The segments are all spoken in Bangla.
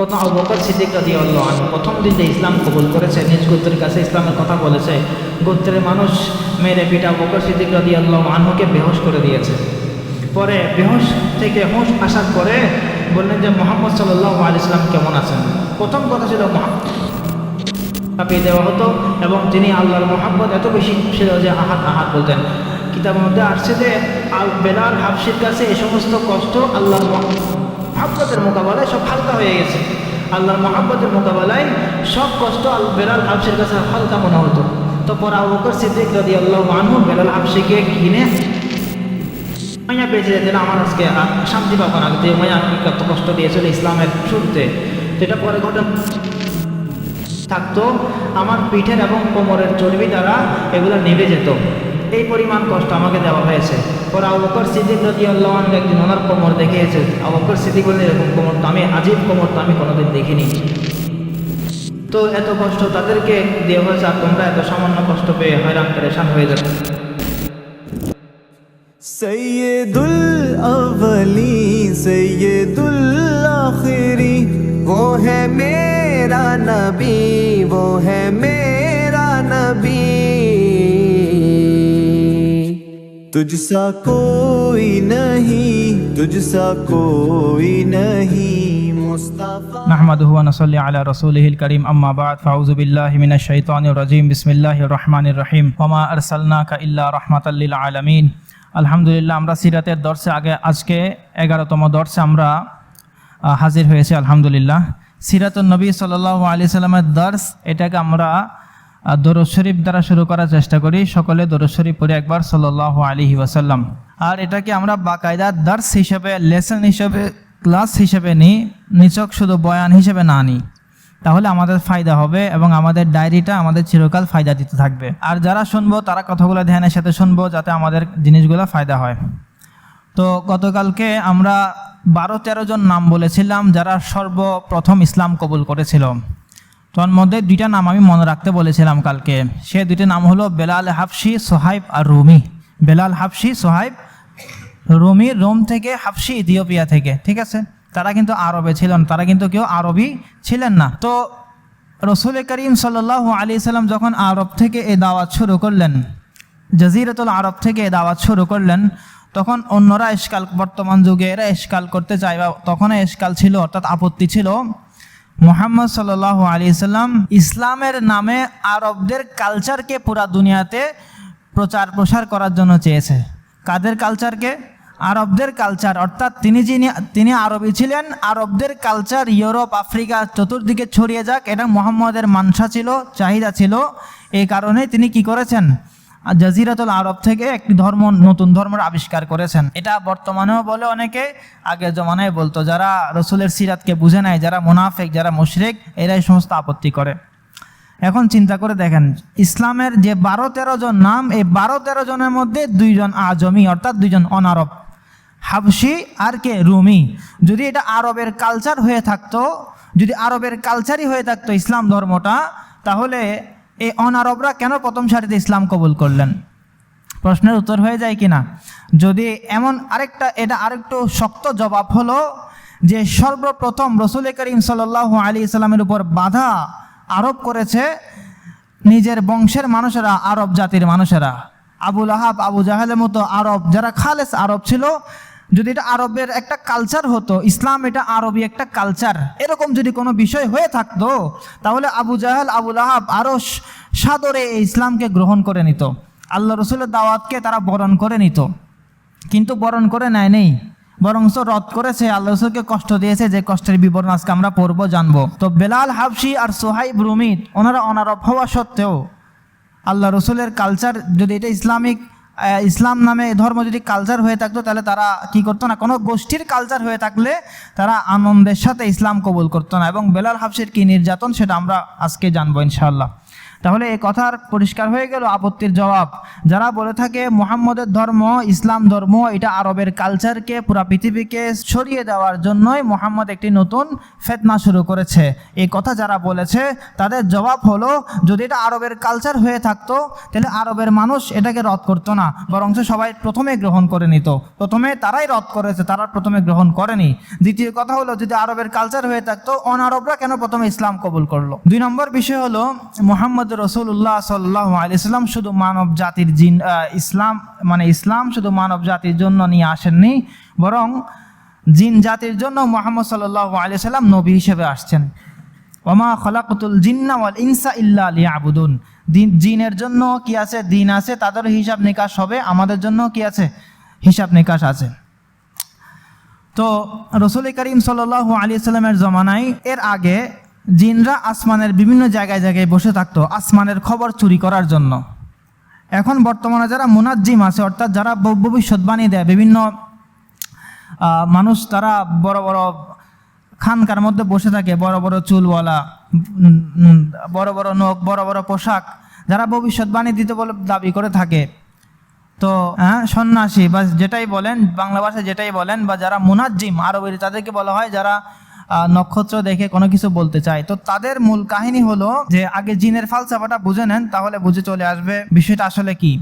আবু বকর সিদ্দিক রাদিয়াল্লাহু আনহু প্রথম দিন যে ইসলাম কবুল করেছে, নিজ গোত্রের কাছে ইসলামের কথা বলেছে, গোত্রের মানুষ মেরে পিটা আবু বকর সিদ্দিক রাদিয়াল্লাহু আনহুকে বেহুশ করে দিয়েছে। পরে বেহুশ থেকে হুঁশ আসার পরে বললেন যে মুহাম্মদ সাল্লাল্লাহু আলাইহি সাল্লাম কেমন আছেন। প্রথম কথা ছিল কাঁপিয়ে দেওয়া হতো এবং তিনি আল্লাহর মুহাব্বত এত বেশি ছিল যে আহাত আহাত বলতেন। কিতাবের মধ্যে আসছে যে বেলাল হাবশির কাছে এই সমস্ত কষ্ট আল্লাহর মহব্বতের মোকাবেলায় সব হালকা হয়ে গেছে। আল্লাহর মহব্বতের মোকাবেলায় সব কষ্ট বেলাল হাবশির কাছে হালকা মনে হতো। তো পরে আবু বকর সিদ্দিক রাদিয়াল্লাহু আনহু বেলাল হাবশিকে কিনে মাইয়া বেঁচে যেতেন, আমার আজকে শান্তি পাবো না, যে মাইয়া কত কষ্ট দিয়েছিল ইসলামের শুরুতে। তো এটা পরে ঘটনা থাকতো, আমার পিঠের এবং কোমরের চর্বি দ্বারা এগুলো নেমে যেত, এই পরিমাণ কষ্ট আমাকে দেওয়া হয়েছে। পরে আবু বকর সিদ্দিক রাদিয়াল্লাহু আনহু একদিন ওনার কোমর দেখেছে। আবু বকর সিদ্দিক বললেন, এরকম কোমর তো আমি আজীব কোমর তো আমি কোনোদিন দেখিনি। তো এত কষ্ট তাদেরকে দেওয়া হয়েছে, আর তোমরা এত সামান্য কষ্ট পেয়ে হয়রান পেরেশান হয়ে যাবে। सैयदुल अवली सैयदुल आखिरी वो है मेरा नबी, वो है मेरा नबी। तुझसा कोई नहीं, तुझसा कोई नहीं मुस्तफा। নাহমাদুহু ওয়া নুসাল্লি আলা রাসূলিহিল কারীম, আম্মা বা'দ, ফাউযু বিল্লাহি মিনাশ শাইতানির রাজীম, বিসমিল্লাহির রহমানির রহিম। ওয়া মা আরসালনাকা ইল্লা রাহমাতাল লিল আলামিন। আলহামদুলিল্লাহ, আমরা সিরাতের দর্শে আজকে 11তম দর্শে আমরা হাজির হয়েছি। আলহামদুলিল্লাহ, সিরাতুন নবী সাল্লাল্লাহু আলাইহি সাল্লামের দর্শ, এটাকে আমরা দরুদ শরীফ দ্বারা শুরু করার চেষ্টা করি। সকলে দরুদ শরীফ পড়ে একবার সাল্লাল্লাহু আলাইহি ওয়াসাল্লাম। আর এটাকে আমরা বাকায়দা দর্শ হিসেবে, লেসন হিসেবে, ক্লাস হিসেবে নিই, নিছক শুধু বয়ান হিসেবে না নিই, তাহলে আমাদের ফায়দা হবে এবং আমাদের ডায়েরিটা আমাদের চিরকাল ফায়দা দিতে থাকবে। আর যারা শুনবো তারা কথাগুলো ধ্যানের সাথে শুনবো, যাতে আমাদের জিনিসগুলো ফায়দা হয়। তো গতকালকে আমরা 12-13 জন নাম বলেছিলাম যারা সর্বপ্রথম ইসলাম কবুল করেছিল। তোর মধ্যে 2টা নাম আমি মনে রাখতে বলেছিলাম কালকে। সে 2টি নাম হলো বেলাল হাবশি, সোহাইব আর রুমি। বেলাল হাবশি, সোহাইব রুমি, রোম থেকে, হাবশি ইথিওপিয়া থেকে, ঠিক আছে। তারা কিন্তু আরবে ছিলেন, তারা কিন্তু কেউ আরবি ছিলেন না। তো রসুল করিম সাল্লাল্লাহু আলাইহি সাল্লাম যখন আরব থেকে এই দাওয়াত শুরু করলেন, জাজিরাতুল আরব থেকে এই দাওয়াত শুরু করলেন, তখন অন্যরা ইশকাল, বর্তমান যুগে এরা ইশকাল করতে চায়, বা তখন ইশকাল ছিল, অর্থাৎ আপত্তি ছিল। মুহাম্মদ সাল্লাল্লাহু আলাইহি সাল্লাম ইসলামের নামে আরবদের কালচারকে পুরা দুনিয়াতে প্রচার প্রসার করার জন্য চেয়েছে। কাদের কালচারকে? আরবদের কালচার, অর্থাৎ তিনি আরবি ছিলেন, আরবদের কালচার ইউরোপ, আফ্রিকা চতুর্দিকে ছড়িয়ে যাক, এটা মুহাম্মদের মানসা ছিল, চাহিদা ছিল। এই কারণে তিনি কি করেছেন? জাজিরাতুল আরব থেকে একটি ধর্ম, নতুন ধর্মের আবিষ্কার করেছেন। এটা বর্তমানেও বলে অনেকে, আগের জমানায় বলতো। যারা রসুলের সিরাতকে বুঝে নেয়, যারা মুনাফিক, যারা মুশরিক, এরাই সমস্ত আপত্তি করে। এখন চিন্তা করে দেখেন, ইসলামের যে 12-13 জন নাম, এই 12-13 জনের মধ্যে 2 জন আজমি, অর্থাৎ 2 জন অনারব, হাবশি আর কে? রুমি। যদি এটা আরবের কালচার হয়ে থাকতো, যদি আরবের কালচারই হয়ে থাকতো ইসলাম ধর্মটা, তাহলে এই অনারবরা কেন প্রথম সারিতে ইসলাম কবুল করলেন? প্রশ্নের উত্তর হয়ে যায় কিনা? যদি এমন এটা আরেকটু শক্ত জবাব হলো যে সর্বপ্রথম রসুল করিম সাল্লাল্লাহু আলাইহি সাল্লামের উপর বাধা আরোপ করেছে নিজের বংশের মানুষেরা, আরব জাতির মানুষেরা। আবু লাহাব, আবু জাহেলের মতো আরব, যারা খালেস আরব ছিল, যদি এটা আরবের একটা কালচার হতো, ইসলাম এটা আরবি একটা কালচার, এরকম যদি কোনো বিষয় হয়ে থাকতো, তাহলে আবু জাহেল, আবু লাহাব আরও সাদরে এই ইসলামকে গ্রহণ করে নিত, আল্লাহ রসুলের দাওয়াতকে তারা বরণ করে নিত। কিন্তু বরণ করে নেয়নি, বরঞ্চ রদ করেছে, আল্লাহ রসুলকে কষ্ট দিয়েছে, যে কষ্টের বিবরণ আজকে আমরা পড়বো, জানবো। তো বেলাল হাবশি আর সোহাইব রুমি, ওনারা অনারব হওয়া সত্ত্বেও আল্লাহ রসুলের কালচার, যদি এটা ইসলাম নামে ধর্ম যদি কালচার হয়ে থাকতো, তাহলে তারা কি করতো না? কোনো গোষ্ঠীর কালচার হয়ে থাকলে তারা আনন্দের সাথে ইসলাম কবুল করতো না। এবং বেলাল হাবশির কি নির্যাতন, সেটা আমরা আজকে জানবো ইনশাআল্লাহ। তাহলে এই কথার পরিষ্কার হয়ে গেল আপত্তির জবাব। যারা বলে থাকে মুহাম্মদের ধর্ম ইসলাম ধর্ম, এটা আরবের কালচারকে পুরা পৃথিবীকে ছড়িয়ে দেওয়ার জন্যই মুহাম্মদ একটি নতুন ফিতনা শুরু করেছে, এই কথা যারা বলেছে তাদের জবাব হলো, যদি এটা আরবের কালচার হয়ে থাকতো তাহলে আরবের মানুষ এটাকে রদ করতো না, বরং সবাই প্রথমে গ্রহণ করে নিত। প্রথমে তারাই রদ করেছে, তারা প্রথমে গ্রহণ করেনি। দ্বিতীয় কথা হলো, যদি আরবের কালচার হয়ে থাকতো অনারবরা কেন প্রথমে ইসলাম কবুল করলো? 2 নম্বর বিষয় হলো, মুহাম্মদ রাসূলুল্লাহ সাল্লাল্লাহু আলাইহি ওয়াসাল্লাম শুধু মানব জাতির ইসলাম শুধু মানব জাতির জন্য নিয়ে আসেননি, বরং জিন জাতির জন্য মুহাম্মদ সাল্লাল্লাহু আলাইহি ওয়াসাল্লাম নবী হিসেবে আসছেন। ওমা খালাকাতুল জিন্না ওয়াল ইনসা ইল্লা লিয়াবুদুন। জিনের জন্য কি আছে? দিন আছে, তাদের হিসাব নিকাশ হবে, আমাদের জন্য কি আছে? হিসাব নিকাশ আছে। তো রাসূল করিম সাল্লাল্লাহু আলাইহি ওয়াসাল্লামের জমানায় এর আগে জিনরা আসমানের বিভিন্ন জায়গায় জায়গায় বসে থাকতো আসমানের খবর চুরি করার জন্য। এখন বর্তমানে যারা মুনাজ্জিম আছে, অর্থাৎ যারা ভবিষ্যৎবাণী দেয়, বিভিন্ন মানুষ তারা বড় বড় খানকার মধ্যে বসে থাকে, বড় বড় চুলওয়ালা, বড় বড় নখ, বড় বড় পোশাক, যারা ভবিষ্যৎবাণী দিতে বলে দাবি করে থাকে। তো সন্ন্যাসী বা যেটাই বলেন, বাংলা ভাষায় যেটাই বলেন, বা যারা মুনাজ্জিম আরবের, তাদেরকে বলা হয় যারা নক্ষত্র দেখে কোনো কিছু বলতে চায়। তো তাদের মূল কাহিনী হলো যে আগে জিনের ফালসাফাটা বুঝে নেন, তাহলে বুঝে চলে আসবে বিষয়টা আসলে কি।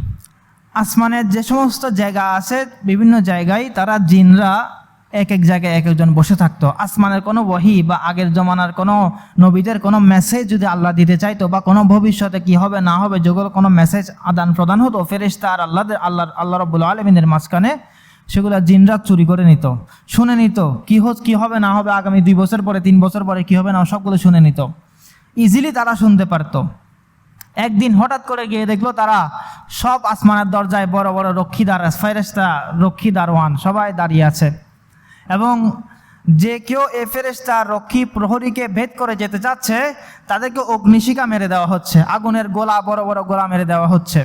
আসমানের যে সমস্ত জায়গা আছে, বিভিন্ন জায়গায় তারা জিনরা এক এক জায়গায় এক একজন বসে থাকতো। আসমানের কোনো ওহী বা আগের জমানার কোনো নবীদের কোনো মেসেজ যদি আল্লাহ দিতে চাইতো, বা কোনো ভবিষ্যতে কি হবে না হবে যেগুলো কোনো মেসেজ আদান প্রদান হতো ফেরেশতা আর আল্লাহ রাব্বুল আলামিনের মাঝখানে, সেগুলো জিনরা চুরি করে নিত, শুনে নিত, কি হবে না হবে, আগামী 2 বছর পরে 3 বছর পরে কি হবে না, সবগুলো শুনে নিত। ইজিলি তারা শুনতে পারত। একদিন হঠাৎ করে গিয়ে দেখলো তারা সব আসমানের দরজায় বড় বড় রক্ষীদার, ফেরেশতা, রক্ষী দারোয়ান সবাই দাঁড়িয়ে আছে, এবং যে কেউ এ ফেরেশতা রক্ষী প্রহরীকে ভেদ করে যেতে চাচ্ছে তাদেরকে অগ্নিশিখা মেরে দেওয়া হচ্ছে, আগুনের গোলা, বড় বড় গোলা মেরে দেওয়া হচ্ছে।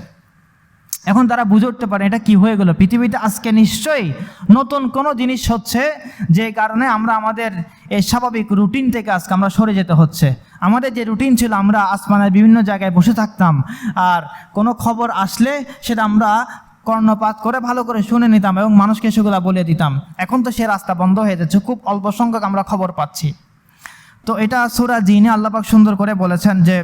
এখন তারা বুঝে উঠতে পারে এটা কি হয়ে গেল, পৃথিবীতে আজকে নিশ্চয়ই নতুন কোনো জিনিস হচ্ছে, যে কারণে আমরা আমাদের এই স্বাভাবিক রুটিন থেকে আজকে আমরা সরে যেতে হচ্ছে। আমাদের যে রুটিন ছিল, আমরা আসমানের বিভিন্ন জায়গায় বসে থাকতাম, আর কোনো খবর আসলে সেটা আমরা কর্ণপাত করে ভালো করে শুনে নিতাম এবং মানুষকে সেগুলো বলে দিতাম। এখন তো সে রাস্তা বন্ধ হয়ে যাচ্ছে, খুব অল্প সংখ্যক আমরা খবর পাচ্ছি। তো এটা সূরা জিনে আল্লাহ পাক সুন্দর করে বলেছেন যে,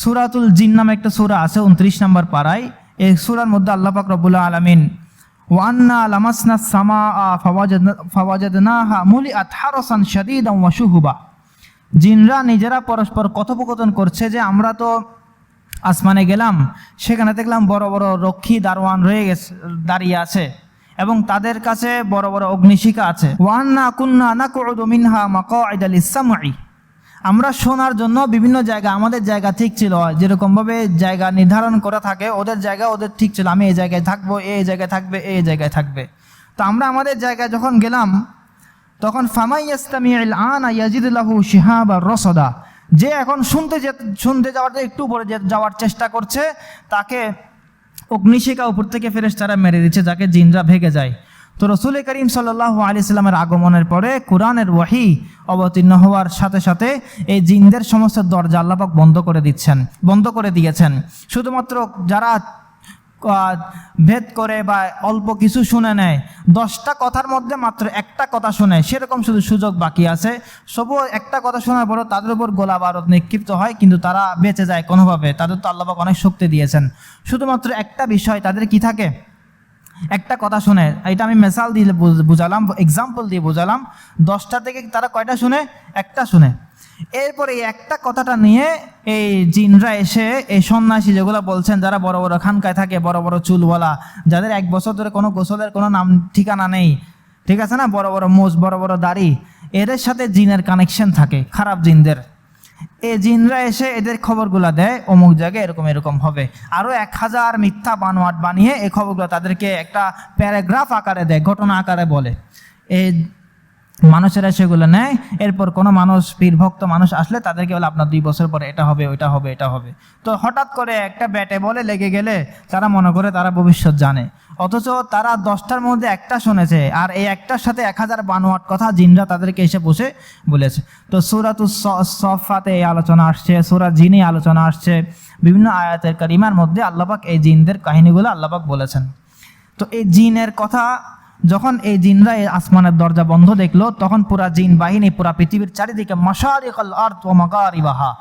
সূরাতুল জিন নামে একটা সূরা আছে 29 নম্বর পারায়। এই সূরার মধ্যে আল্লাহ পাক রব্বুল আলামিন ওয়া আন্না লামাসনা সামাআ ফাওয়াজাদনাহা মুলিআত হারাসান শাদীদান ওয়া শুহুবা। জিনরা নিজেরা পরস্পর কথোপকথন করছে যে আমরা তো আসমানে গেলাম, সেখানে দেখলাম বড় বড় রক্ষী দারোয়ান দাঁড়িয়ে আছে, এবং তাদের কাছে বড় বড় অগ্নিশিখা আছে। ওয়া আন্না কুন্না নাকউদু মিনহা মাকআইদা লিস-সামঈ। আমরা শোনার জন্য বিভিন্ন জায়গা, আমাদের জায়গা ঠিক ছিল, যেরকমভাবে জায়গা নির্ধারণ করা থাকে, ওদের জায়গা ওদের ঠিক ছিল, আমি এই জায়গায় থাকবো, এই জায়গায় থাকবে, এই জায়গায় থাকবে। তো আমরা আমাদের জায়গায় যখন গেলাম, তখন ফামাই ইয়াস্তামিউল আনা ইয়াজিদ লাহু শিহাবা রসদা। যে এখন শুনতে যাওয়ার একটু পরে যাওয়ার চেষ্টা করছে, তাকে অগ্নিশিখা উপর থেকে ফেরেশতারা মেরে দিচ্ছে, যাকে জিনরা ভেগে যায়। তো রাসূল করিম সাল্লাল্লাহু আলাইহি সাল্লামের আগমনের পরে কোরআনের ওহী অবতীর্ণ হওয়ার সাথে সাথে এই জিনদের সমস্ত দরজা আল্লাহ পাক বন্ধ করে দিয়েছেন। শুধুমাত্র যারা ভেদ করে বা অল্প কিছু শুনে নেয়, 10টা কথার মধ্যে মাত্র একটা কথা শুনে, সেরকম শুধু সুযোগ বাকি আছে। সবও একটা কথা শোনার পরও তাদের উপর গোলা বারুদ নিক্ষিপ্ত হয়, কিন্তু তারা বেঁচে যায় কোনোভাবে। তাদের তো আল্লাহ পাক অনেক শক্তি দিয়েছেন। শুধুমাত্র একটা বিষয় তাদের কি থাকে, একটা কথা শুনে। এটা আমি মেসাল দিয়ে বুঝালাম, এক্সাম্পল দিয়ে বুঝালাম। 10টা থেকে তারা কয়টা শুনে? একটা শুনে। এরপরে এই একটা কথাটা নিয়ে এই জিনরা এসে, এই সন্ন্যাসী যেগুলো বলছেন, যারা বড় বড় খানকায় থাকে, বড় বড় চুলওয়ালা, যাদের 1 বছর ধরে কোনো গোসলের কোনো নাম ঠিকানা নেই, ঠিক আছে না, বড় বড় মোজ, বড় বড় দাড়ি, এদের সাথে জিনের কানেকশন থাকে, খারাপ জিনদের। এই জিনরা এসে এদের খবরগুলো দেয়, অমুক জায়গায় এরকম এরকম হবে, আরও 1000 মিথ্যা বানোয়াট বানিয়ে এই খবরগুলো তাদেরকে একটা প্যারাগ্রাফ আকারে দেয়, ঘটনা আকারে বলে। মানুষেরা সেগুলো নেয়, এরপর কোনো মানুষ পীরভক্ত মানুষ আসলে তাদেরকে বলে আপনার 2 বছর পরে এটা হবে, ওইটা হবে, এটা হবে। তো হঠাৎ করে একটা ব্যাটে বলে লেগে গেলে তারা মনে করে তারা ভবিষ্যৎ জানে, অথচ তারা 10টার মধ্যে একটা শুনেছে, আর এই একটার সাথে 1052 কথা জিনরা তাদেরকে এসে বসে বলেছে। তো সূরাতুস সফফাতে এই আলোচনা আসছে, সূরা জিনে আলোচনা আসছে, বিভিন্ন আয়াতের কারিমার মধ্যে আল্লাহ পাক এই জিনদের কাহিনীগুলো আল্লাহ পাক বলেছেন। তো এই জিনের কথা যখন এই জিনরা এই আসমানের দরজা বন্ধ দেখলো, তখন পুরা জিন বাহিনী পুরা পৃথিবীর চারিদিকে মাশারিকাল আরদ ওয়া মাগারিবাহা,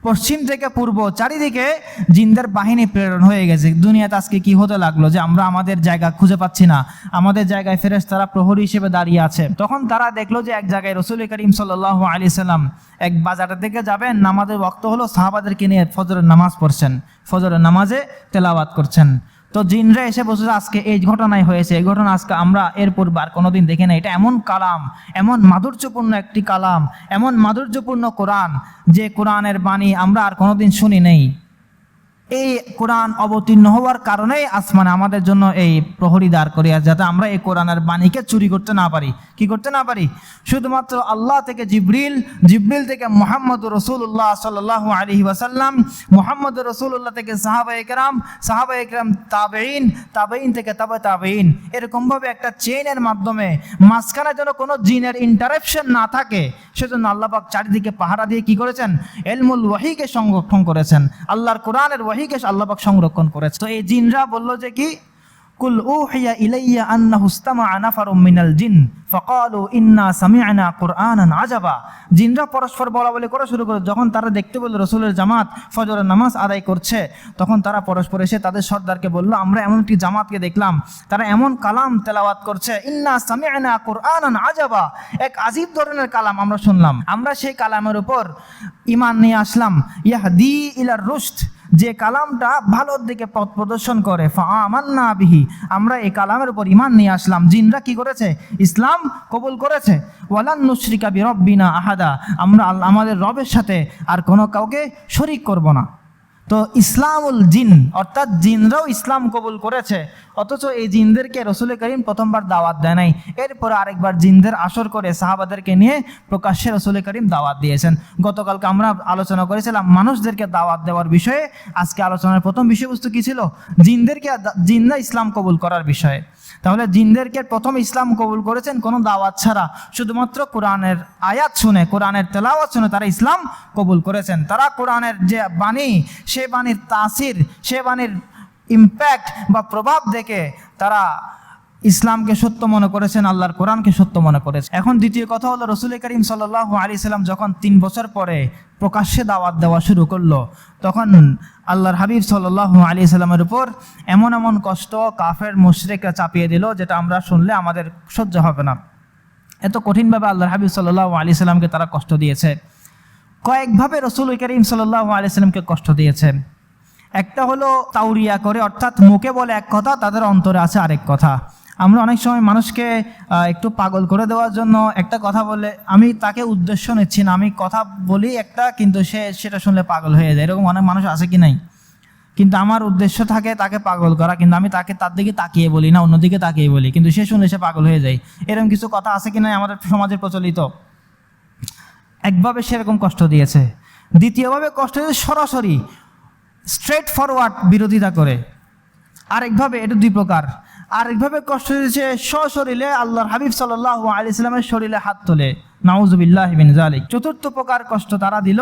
পশ্চিম থেকে পূর্ব চারিদিকে জিনদের বাহিনী প্রেরণ হয়ে গেছে। দুনিয়াতে আজকে কি হতে লাগলো যে আমরা আমাদের জায়গা খুঁজে পাচ্ছি না, আমাদের জায়গায় ফেরেশতারা প্রহরী হিসেবে দাঁড়িয়ে আছে। তখন তারা দেখলো যে এক জায়গায় রাসূল করিম সাল্লাল্লাহু আলাইহি সাল্লাম এক বাজারের দিকে যাবেন, নামাজের ওয়াক্ত হলো, সাহাবাদেরকে নিয়ে ফজরের নামাজ পড়ছেন, ফজরের নামাজে তেলাওয়াত করছেন। তো জিনরা এসে বসে আজকে এই ঘটনাই হয়েছে, এই ঘটনা আজকে আমরা এর পূর্বে আর কোনোদিন দেখি না। এটা এমন কালাম, এমন মাধুর্যপূর্ণ একটি কালাম, এমন মাধুর্যপূর্ণ কোরআন, যে কোরআনের বাণী আমরা আর কোনোদিন শুনি নেই। এই কোরআন অবতীর্ণ হওয়ার কারণেই আসমানে আমাদের জন্য এই প্রহরী দাঁড় করিয়া, যাতে আমরা এই কোরআনের বাণীকে চুরি করতে না পারি। কি করতে না পারি? শুধুমাত্র আল্লাহ থেকে জিবরিল, জিবরিল থেকে মুহাম্মদুর রাসূলুল্লাহ সাল্লাল্লাহু আলাইহি ওয়াসাল্লাম, মুহাম্মদুর রাসূলুল্লাহ থেকে সাহাবায়ে কেরাম তাবেঈন, তাবেঈন থেকে তাবে তাবেঈন, এরকমভাবে একটা চেইনের মাধ্যমে মাঝখানে যেন কোনো জিনের ইন্টারাপশন না থাকে, সেজন্য আল্লাহ পাক চারিদিকে পাহারা দিয়ে কি করেছেন? ইলমুল ওয়াহিকে সংরক্ষণ করেছেন, আল্লাহর কোরআনের ওয়াহিকে আল্লাহ পাক সংরক্ষণ করেছে। তো এই জিনরা বলল যে কি, কুল উহিয়া ইলাইয়া আন্নাহু ইসতামাআ নাফারুম মিনাল জিন ফাকালু ইন্না সামি'না কুরআনান আজাবা। জিনরা পরস্পর বলাবলি করা শুরু করে, যখন তারা দেখতে পেল রাসূলের জামাত ফজরের নামাজ আদায় করছে, তখন তারা পরস্পর এসে তাদের সর্দারকে বলল, আমরা এমন একটি জামাতকে দেখলাম, তারা এমন কালাম তেলাওয়াত করছে, ইন্না সামি'না কুরআনান আজাবা, এক আজীব ধরনের কালাম আমরা শুনলাম, আমরা সেই কালামের উপর ঈমান নিয়ে আসলাম। ইয়াহদি ইলার রুশদ, যে কালামটা ভালোর দিকে পথ প্রদর্শন করে, ফাআমান্না বিহি, আমরা এই কালামের উপর ঈমান নিয়ে আসলাম। জিনরা কি করেছে? ইসলাম কবুল করেছে। ওয়ালান নুশরিকা বিরব্বিনা আহাদা, আমরা আমাদের রবের সাথে আর কোনো কাউকে শরীক করব না। তো ইসলামুল জিন, অর্থাৎ জিনরাও ইসলাম কবুল করেছে, অথচ এই জিনদেরকে রাসূল করিম প্রথমবার দাওয়াত দেয় নাই। এরপর আরেকবার জিনদের আসর করে সাহাবাদেরকে নিয়ে প্রকাশ্যে রাসূল করিম দাওয়াত দিয়েছেন। গতকালকে আমরা আলোচনা করেছিলাম মানুষদেরকে দাওয়াত দেওয়ার বিষয়ে। আজকে আলোচনার প্রথম বিষয়বস্তু কি ছিল? জিনরা ইসলাম কবুল করার বিষয়ে। তাহলে জিনদেরকে প্রথম ইসলাম কবুল করেছেন কোনো দাওয়াত ছাড়া, শুধুমাত্র কোরআনের আয়াত শুনে, কোরআনের তেলাওয়াত শুনে তারা ইসলাম কবুল করেছেন। তারা কোরআনের যে বাণী, সে বাণীর তাসির, সে বাণীর ইম্প্যাক্ট বা প্রভাব দেখে তারা ইসলামকে সত্য মনে করেছেন, আল্লাহর কোরআনকে সত্য মনে করেছেন। এখন দ্বিতীয় কথা হলো, রাসূল করিম সাল্লাল্লাহু আলাইহি সাল্লাম যখন 3 বছর পরে প্রকাশ্যে দাওয়াত দেওয়া শুরু করলো, তখন আল্লাহর হাবিব সাল্লাল্লাহু আলাইহি সাল্লামের উপর এমন এমন কষ্ট কাফের মুশরিকরা চাপিয়ে দিল, যেটা আমরা শুনলে আমাদের সহ্য হবে না। এত কঠিনভাবে আল্লাহর হাবিব সাল্লাল্লাহু আলাইহি সাল্লামকে তারা কষ্ট দিয়েছে। কয়েকভাবে রাসূল করিম সাল্লাল্লাহু আলাইহি সাল্লামকে কষ্ট দিয়েছে। একটা হলো তাওরিয়া করে, অর্থাৎ মুখে বলে এক কথা, তাদের অন্তরে আছে আরেক কথা। আমরা অনেক সময় মানুষকে একটু পাগল করে দেওয়ার জন্য একটা কথা বলে, আমি তাকে উদ্দেশ্য নিচ্ছি না, আমি কথা বলি একটা, কিন্তু সে সেটা শুনলে পাগল হয়ে যায়। এরকম অনেক মানুষ আছে কি নাই? কিন্তু আমার উদ্দেশ্য থাকে তাকে পাগল করা, কিন্তু আমি তার দিকে তাকিয়ে বলি না, অন্যদিকে তাকিয়ে বলি, কিন্তু সে শুনলে সে পাগল হয়ে যায়। এরকম কিছু কথা আছে কি নাই আমাদের সমাজে প্রচলিত? একভাবে সেরকম কষ্ট দিয়েছে। দ্বিতীয়ভাবে কষ্ট দিয়েছে সরাসরি স্ট্রেট ফরওয়ার্ড বিরোধিতা করে। আরেকভাবে, এটা 2 প্রকার। আরেকভাবে কষ্ট দিয়েছে সশরীরে আল্লাহর হাবিব সাল্লাল্লাহু আলাইহি সাল্লামের শরীরে হাত তোলে, নাউযুবিল্লাহি মিন যালিক। চতুর্থ প্রকার কষ্ট তারা দিল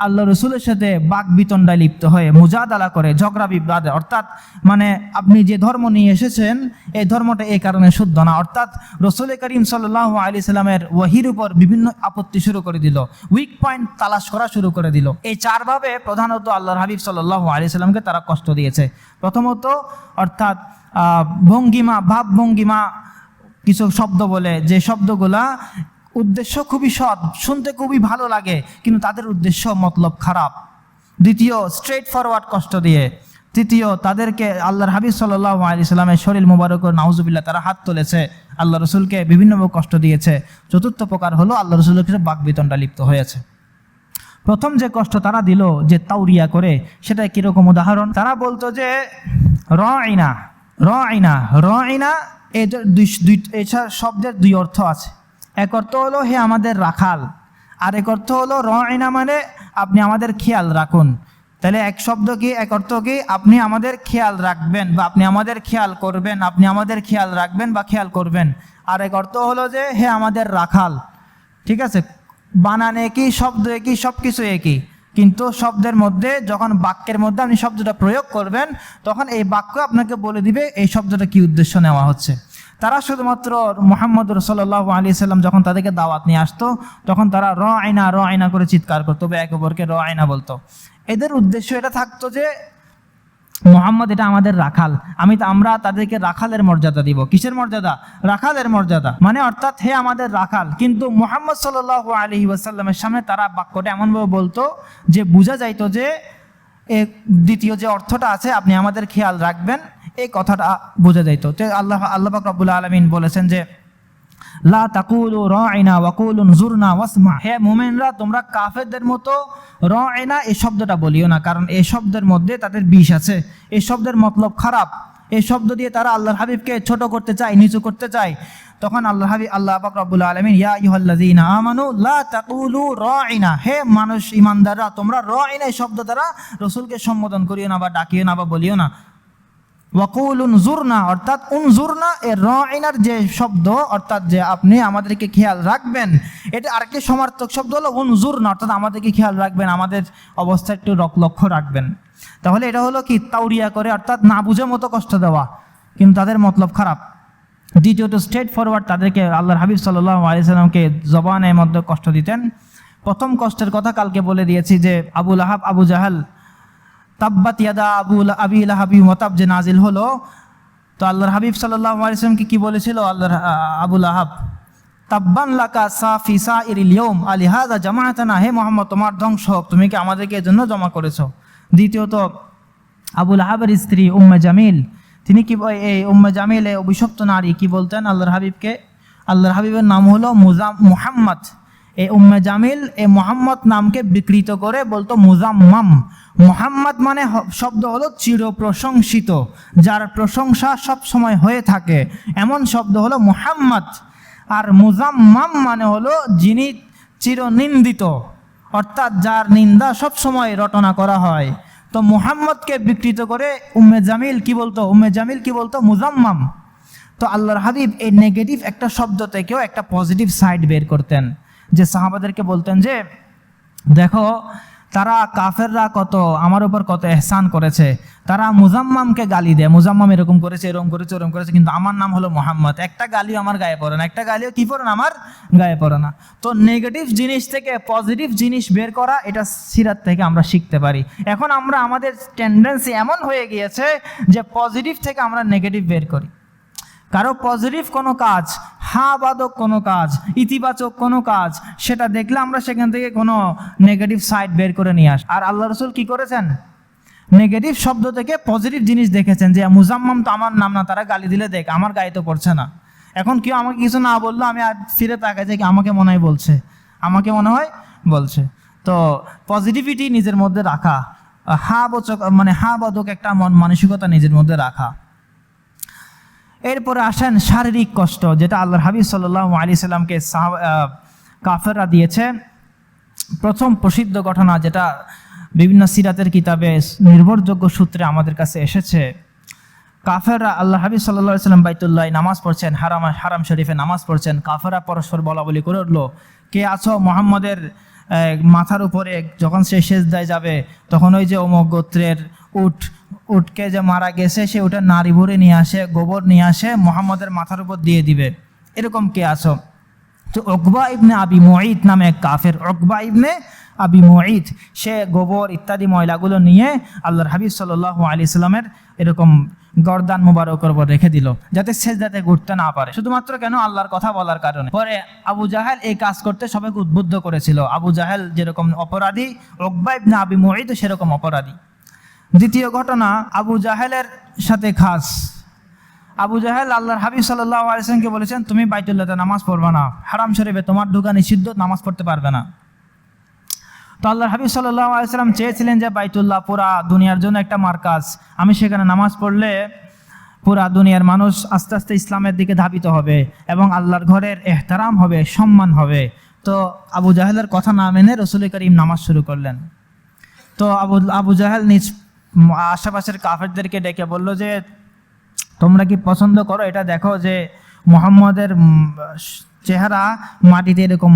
আল্লাহ রসুলের সাথে বাক বিতণ্ডায় লিপ্ত হয়ে, মুজাদালা করে, ঝগড়া বিবাদে, অর্থাৎ মানে আপনি যে ধর্ম নিয়ে এসেছেন এই ধর্মটা এই কারণে শুদ্ধ না, অর্থাৎ রাসূল করিম সাল্লাল্লাহু আলাইহি সাল্লামের ওয়াহির উপর বিভিন্ন আপত্তি শুরু করে দিল, উইক পয়েন্ট তালাশ করা শুরু করে দিল। এই 4 ভাবে প্রধানত আল্লাহর হাবিব সাল্লাল্লাহু আলাইহি সাল্লামকে তারা কষ্ট দিয়েছে। প্রথমত, অর্থাৎ ভঙ্গিমা, ভাব ভঙ্গিমা, কিছু শব্দ বলে, যে শব্দগুলা উদ্দেশ্য খুবই সৎ, শুনতে খুবই ভালো লাগে, কিন্তু তাদের উদ্দেশ্য মতলব খারাপ। দ্বিতীয়, স্ট্রেট ফরওয়ার্ড কষ্ট দিয়ে। তৃতীয়, তাদেরকে আল্লাহর হাবিব সাল্লাল্লাহু আলাইহি সাল্লামের শরীর মুবারক নাউজুবিল্লাহ তারা হাত তুলেছে, আল্লাহ রসুলকে বিভিন্নভাবে কষ্ট দিয়েছে। চতুর্থ প্রকার হলো আল্লাহ রসুলের কাছে বাকবিতণ্ডা লিপ্ত হয়েছে। প্রথম যে কষ্ট তারা দিল, যে তাওরিয়া করে, সেটা কিরকম উদাহরণ? তারা বলতো যে রাইনা, রাইনা, রাইনা, এটার শব্দের 2 অর্থ আছে। এক অর্থ হলো হে আমাদের রাখাল, আর এক অর্থ হলো রাইনা মানে আপনি আমাদের খেয়াল রাখুন। তাহলে এক শব্দ কি, এক অর্থ কি, আপনি আমাদের খেয়াল রাখবেন বা আপনি আমাদের খেয়াল করবেন, আপনি আমাদের খেয়াল রাখবেন বা খেয়াল করবেন। আর এক অর্থ হলো যে হে আমাদের রাখাল। ঠিক আছে, বানান একই, শব্দ একই, সব কিছু একই, কিন্তু শব্দের মধ্যে যখন বাক্যের মধ্যে আপনি শব্দটা প্রয়োগ করবেন তখন এই বাক্য আপনাকে বলে দিবে এই শব্দটা কি উদ্দেশ্য নেওয়া হচ্ছে। তারা শুধুমাত্র মুহাম্মদ রাসূলুল্লাহ আলাইহি সাল্লাম যখন তাদেরকে দাওয়াত নিয়ে আসতো তখন তারা র আইনা করে চিৎকার করতো বা একে অপরকে আইনা বলতো। এদের উদ্দেশ্য এটা থাকতো যে মুহাম্মদ এটা আমাদের রাখাল, আমরা তাদেরকে রাখালের মর্যাদা দিব। কিসের মর্যাদা? রাখালের মর্যাদা, মানে অর্থাৎ হে আমাদের রাখাল। কিন্তু মুহাম্মদ সাল্লাল্লাহু আলাইহি ওয়াসাল্লামের সামনে তারা বাক্যটা এমনভাবে বলতো যে বোঝা যাইতো যে দ্বিতীয় যে অর্থটা আছে আপনি আমাদের খেয়াল রাখবেন, এই কথাটা বোঝা যাইতো। তো আল্লাহ পাক রব্বুল আলামিন বলেছেন যে লা তাকুলু রাইনা ওয়াকুলু নজুরনা ওয়াসমা, হে মুমিনরা তোমরা কাফেরদের মতো রাইনা এই শব্দটা বলিও না, কারণ এই শব্দের মধ্যে তাদের বিষ আছে, এই শব্দের মতলব খারাপ, এই শব্দ দিয়ে তারা আল্লাহর হাবিবকে ছোট করতে চায়, নিচু করতে চায়। তখন আল্লাহ পাক রব্বুল আলামিন ইয়া আইয়ুহাল্লাযীনা আমানু লা তাকুলু রাইনা, হে মানুষ ইমানদাররা তোমরা রাইনা এই শব্দ দ্বারা রাসূলকে সম্বোধন করিও না বা ডাকিও না বা বলিও না। ওয়াকুলু নজুরনা অর্থাৎ উনজুরনা, এর রাইনার যে শব্দ অর্থাৎ যে আপনি আমাদেরকে খেয়াল রাখবেন, এটা আরেকটি সমার্থক শব্দ হলো উনজুরনা অর্থাৎ আমাদেরকে খেয়াল রাখবেন, আমাদের অবস্থা একটু লক্ষ্য রাখবেন। তাহলে এটা হলো কি তাওরিয়া করে অর্থাৎ না বুঝে মতো কষ্ট দেওয়া, কিন্তু তাদের মতলব খারাপ। দ্বিতীয়ত স্ট্রেট ফরওয়ার্ড তাদেরকে আল্লাহর হাবিব সাল্লাল্লাহু আলাইহি সাল্লামকে জবানের মধ্যে কষ্ট দিতেন। প্রথম কষ্টের কথা কালকে বলে দিয়েছি যে আবু লাহাব আবু জাহাল তাব্বাত ইয়াদা আবি লাহাবি ওয়াতাব যে নাজিল হলো, তো আল্লাহর হাবিব সাল্লাল্লাহু আলাইহি ওয়াসাল্লামকে কি বলেছিল আল্লাহর আবু লাহাব, তাব্বান লাকা সাফি সাইরিল ইয়াউম আলিহাযা জামাআতানা, হে মুহাম্মদ তোমার ধ্বংস হোক, তুমি কি আমাদেরকে এর জন্য জমা করেছো। দ্বিতীয়ত আবু লাহাবের স্ত্রী উম্মে জামিল, তিনি কি এই উম্মে জামিল এই অভিশপ্ত নারী কি বলতেন আল্লাহর হাবিবকে, আল্লাহর হাবিবের নাম হলো মুহাম্মদ, এই উম্মে জামিল এই মোহাম্মদ নামকে বিকৃত করে বলতো মুজাম্মাম। মোহাম্মদ মানে শব্দ হলো চির প্রশংসিত, যার প্রশংসা সব সময় হয়ে থাকে, এমন শব্দ হলো মুহাম্মদ। আর মুজাম্মাম মানে হলো যিনি চিরনিন্দিত, অর্থাৎ যার নিন্দা সব সময় রটনা করা হয়। তো মুহাম্মদকে বিকৃত করে উম্মে জামিল কি বলতো মুজাম্মাম। তো আল্লাহর হাবিব এই নেগেটিভ একটা শব্দ থেকেও একটা পজিটিভ সাইড বের করতেন, যে সাহাবাদেরকে বলতেন যে দেখো তারা কাফেররা আমার উপর কত এহসান করেছে, তারা মুজাম্মামকে গালি দেয়, মুজাম্মাম এরকম করেছে, কিন্তু আমার নাম হলো মুহাম্মদ, একটা গালিও আমার গায়ে পড়ে না, একটা গালিও কি পড়ে না আমার গায়ে পড়ে না। তো নেগেটিভ জিনিস থেকে পজিটিভ জিনিস বের করা এটা সিরাত থেকে আমরা শিখতে পারি। এখন আমাদের টেন্ডেন্সি এমন হয়ে গিয়েছে যে পজিটিভ থেকে আমরা নেগেটিভ বের করি। কারো পজিটিভ কোনো কাজ, বাদক কোনো কাজ, ইতিবাচক কোনো কাজ, সেটা দেখলে আমরা সেখান থেকে কোনো নেগেটিভ সাইড বের করে নিয়ে আসি। আর আল্লাহ রাসূল কি করেছেন, নেগেটিভ শব্দ থেকে পজিটিভ জিনিস দেখেছেন, যে মুজাম্মাম তো আমার নাম না, তারা গালি দিলে দেখ আমার গায়ে তো পড়ছে না। এখন কেউ আমাকে কিছু না বললো আমি আর ফিরে তাকাই যে আমাকে মনে হয় বলছে। তো পজিটিভিটি নিজের মধ্যে রাখা, বাদক একটা মানসিকতা নিজের মধ্যে রাখা। এরপরে আসেন শারীরিক কষ্ট, যেটা আল্লাহর হাবিব সাল্লাল্লাহু আলাইহি সাল্লামকে কাফেররা দিয়েছে। প্রথম প্রসিদ্ধ ঘটনা যেটা বিভিন্ন সিরাতের কিতাবে নির্ভরযোগ্য সূত্রে আমাদের কাছে এসেছে, কাফেররা আল্লাহ হাবিব সাল্লাল্লাহু আলাইহি সাল্লাম বাইতুল্লাহ নামাজ পড়ছেন, হারাম শরীফে নামাজ পড়ছেন, কাফেররা পরস্পর বলাবলি করে উঠলো, কে আছো মুহাম্মদের মাথার উপরে, যখন সে সেজদায় যাবে তখন ওই যে অমুক গোত্রের উটকে যে মারা গেছে সে ওটা নাড়ি ভরে নিয়ে আসে, গোবর নিয়ে আসে মুহাম্মদের মাথার উপর দিয়ে দিবে, এরকম কে আছো। তো উকবা ইবনে আবি মুঈত নামে এক কাফের, উকবা ইবনে আবি মুঈত, সে গোবর ইত্যাদি ময়লাগুলো নিয়ে আল্লাহর হাবিব সাল্লাল্লাহু আলাইহি সাল্লামের এরকম গর্দান মুবারকের উপর রেখে দিল, যাতে সেজদাতে ঘুরতে না পারে, শুধুমাত্র কেন আল্লাহর কথা বলার কারণে। পরে আবু জাহেল এই কাজ করতে সবাইকে উদ্বুদ্ধ করেছিল। আবু জাহেল যেরকম অপরাধী, উকবা ইবনে আবি মুঈত সেরকম অপরাধী। দ্বিতীয় ঘটনা আবু জাহেলের সাথে খাস। আবু জাহেল আল্লাহর হাবিব সাল্লাল্লাহু আলাইহি ওয়াসাল্লামকে বলেছেন তুমি বাইতুল্লাহতে নামাজ পড়বে না, হারাম শরীফে তোমার ঢোকা নিষিদ্ধ, নামাজ পড়তে পারবে না। তো আল্লাহর হাবিব সাল্লাল্লাহু আলাইহি ওয়াসাল্লাম চেয়েছিলেন যে বাইতুল্লাহ পুরা দুনিয়ার জন্য একটা মার্কাজ, আমি সেখানে নামাজ পড়লে পুরা দুনিয়ার মানুষ আস্তে আস্তে ইসলামের দিকে ধাবিত হবে এবং আল্লাহর ঘরের এহতারাম হবে, সম্মান হবে। তো আবু জাহেলের কথা না মেনে রসুল করিম নামাজ শুরু করলেন। তো আবু জাহেল নিজ আশেপাশের কাফেরদেরকে ডেকে বলল যে তোমরা কি পছন্দ করো এটা দেখো যে মুহাম্মদের চেহারা মাটিতে এরকম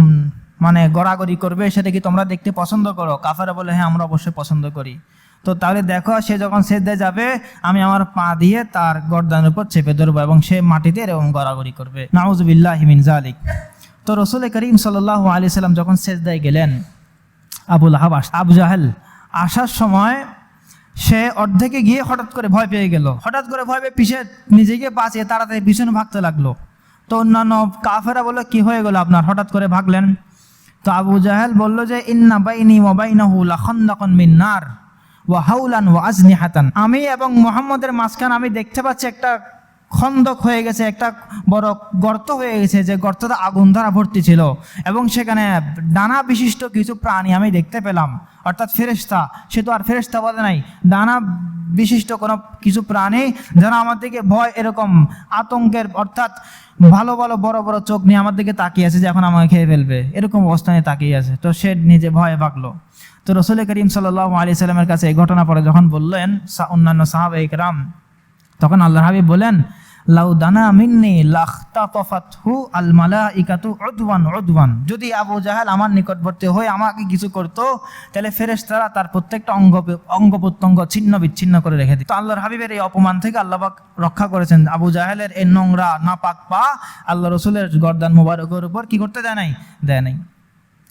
মানে গড়াগড়ি করবে, সেটা কি তোমরা দেখতে পছন্দ করো? কাফেররা বলে হ্যাঁ আমরা অবশ্যই পছন্দ করি। তো তাহলে দেখো সে যখন সিজদায় যাবে আমি আমার পা দিয়ে তার গর্দানের উপর চেপে ধরবো এবং সে মাটিতে এরকম গড়াগড়ি করবে। নাউযুবিল্লাহি মিন যালিক। তো রসুল করিম সাল্লাল্লাহু আলাইহি সাল্লাম যখন সিজদায় গেলেন, আবু জাহেল আসার সময় সে অর্ধেকে গিয়ে হঠাৎ করে ভয় পেয়ে গেল। হঠাৎ করে ভয় পেয়ে পিছিয়ে নিজেকে বাঁচিয়ে তাড়াতাড়ি পিছনে ভাগতে লাগলো। তো অন্যান্য কাফেরা বলল কি হয়ে গেল আপনার, হঠাৎ করে ভাগলেন? তো আবু জাহেল বলল যে ইন্না বাইনি ওয়া বাইনাহু লাখান্দাকুন মিন নার ওয়া হাওলান ওয়া আজনিহাতান। আমি এবং মুহাম্মদের মাঝখানে আমি দেখতে পাচ্ছি একটা খন্দক হয়ে গেছে, একটা বড় গর্ত হয়ে গেছে, যে গর্তটা আগুন দ্বারা ভর্তি ছিল এবং সেখানে ডানা বিশিষ্ট কিছু প্রাণী আমি দেখতে পেলাম, অর্থাৎ ফেরেশতা। সে তো আর ফেরেশতা বলে নাই, ডানা বিশিষ্ট কোনো কিছু প্রাণী যারা আমার দিকে ভয় এরকম আতঙ্কের অর্থাৎ ভালো ভালো বড় বড় চোখ নিয়ে আমার দিকে তাকিয়ে আছে যে এখন আমাকে খেয়ে ফেলবে, এরকম অবস্থানে তাকিয়ে আছে। তো সে নিজে ভয়ে ভাগলো। তো রসুল করিম সাল্লাল্লাহু আলাইহি সাল্লামের কাছে এই ঘটনা পরে যখন বললেন অন্যান্য সাহাবায়ে কেরাম, তখন আল্লাহর হাবিব বলেন লাউ দানা মিন্নি লাখতাতাফাতহু আল মালাইকাতু উদওয়ান উদওয়ান। যদি আবু জাহেল আমার নিকটবর্তী হয়ে আমাকে কিছু করত তাহলে ফেরেশতারা তার প্রত্যেকটা অঙ্গ প্রত্যঙ্গ ছিন্ন বিচ্ছিন্ন করে রেখে দিত। আল্লাহর হাবিবের এই অপমান থেকে আল্লাহ পাক রক্ষা করেছেন। আবু জাহেলের এই নোংরা নাপাক পা আল্লাহ রসুলের গর্দান মুবারকের উপর কি করতে দেয় নাই।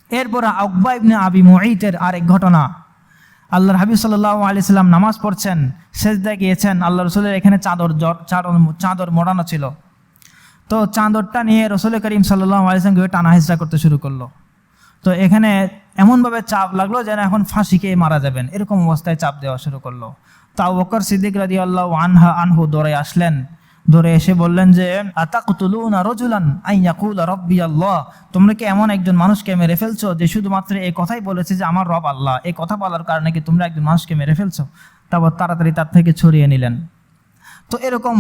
এরপর উকবা ইবনে আবি মুঈতের আরেক ঘটনা। আল্লাহর হাবিব সাল্লাল্লাহু আলাইহি সাল্লাম নামাজ পড়ছেন, সেজদায় গিয়েছেন, আল্লাহ রসুলের এখানে চাদর মোড়ানো ছিল। তো চাদরটা নিয়ে রসুল করিম সাল্লাল্লাহু আলাইহি সাল্লাম টানা হেঁচড়া করতে শুরু করলো। তো এখানে এমনভাবে চাপ লাগলো যেন এখন ফাঁসি খেয়ে মারা যাবেন, এরকম অবস্থায় চাপ দেওয়া শুরু করলো। তো আবু বকর সিদ্দিক রাদিয়াল্লাহু আনহু দৌড়ে আসলেন, ধরে এসে বললেন যে আতাকতুলুনা রাজুলান আন ইয়াকুলা রাব্বি আল্লাহ। তোমরা কি এমন একজন মানুষকে মেরে ফেলছো যে শুধুমাত্র এই কথাই বলেছে যে আমার রব আল্লাহ? এই কথা বলার কারণে কি তোমরা একজন মানুষকে মেরে ফেলছো? তারপর তাড়াতাড়ি তার থেকে ছড়িয়ে নিলেন। তো এরকম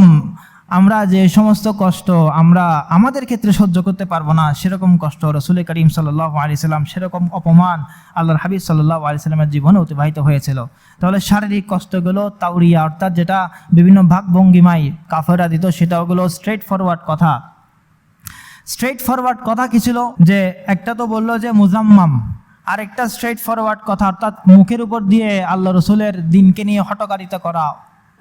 আমরা যে সমস্ত কষ্ট আমরা আমাদের ক্ষেত্রে সহ্য করতে পারবো না, সেরকম কষ্ট রসুল করিম সাল্লাল্লাহু আলাইহি সাল্লাম, সেরকম অপমান আল্লাহর হাবিব সাল্লাল্লাহু আলাইহি সাল্লামের জীবনে অতিবাহিত হয়েছিল। তাহলে শারীরিক কষ্টগুলো তাওরিয়া অর্থাৎ যেটা বিভিন্ন ভাগ ভঙ্গিমায় কাফেররা দিত, সেটাও গুলো স্ট্রেট ফরওয়ার্ড কথা কি ছিল যে একটা তো বললো যে মুজাম্মাম, আরেকটা স্ট্রেট ফরওয়ার্ড কথা অর্থাৎ মুখের উপর দিয়ে আল্লাহ রসুলের দিনকে নিয়ে হটকারিতা করা,